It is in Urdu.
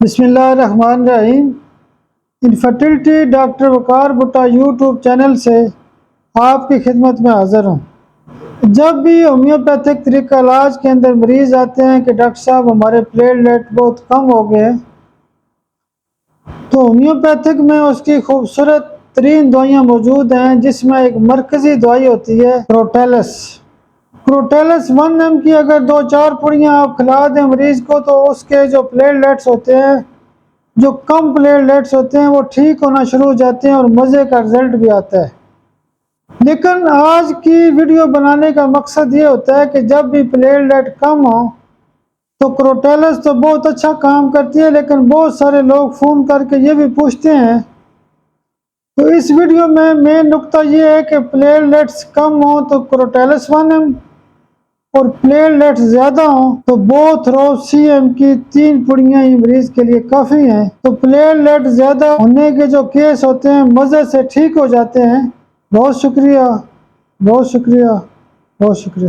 بسم اللہ الرحمن الرحیم۔ انفرٹیلٹی ڈاکٹر وقار بھٹا یوٹیوب چینل سے آپ کی خدمت میں حاضر ہوں۔ جب بھی ہومیوپیتھک طریقہ علاج کے اندر مریض آتے ہیں کہ ڈاکٹر صاحب ہمارے پلیٹلیٹ بہت کم ہو گئے، تو ہومیوپیتھک میں اس کی خوبصورت ترین دوائیاں موجود ہیں، جس میں ایک مرکزی دوائی ہوتی ہے کروٹیلس 1 کی اگر 2-4 پڑیاں آپ کھلا دیں مریض کو، تو اس کے جو پلیٹلیٹس ہوتے ہیں، جو کم پلیٹلیٹس ہوتے ہیں، وہ ٹھیک ہونا شروع ہو جاتے ہیں اور مزے کا رزلٹ بھی آتا ہے۔ لیکن آج کی ویڈیو بنانے کا مقصد یہ ہوتا ہے کہ جب بھی پلیٹلیٹ کم ہو تو کروٹیلس تو بہت اچھا کام کرتی ہے، لیکن بہت سارے لوگ فون کر کے یہ بھی پوچھتے ہیں۔ تو اس ویڈیو میں مین نقطہ یہ ہے کہ پلیٹلیٹس کم ہوں تو کروٹیلس 1 اور پلیٹلیٹس زیادہ ہوں تو بوتھروپسین کی 3 پڑیاں ہی مریض کے لیے کافی ہیں۔ تو پلیٹلیٹ زیادہ ہونے کے جو کیس ہوتے ہیں مزے سے ٹھیک ہو جاتے ہیں۔ بہت شکریہ، بہت شکریہ، بہت شکریہ۔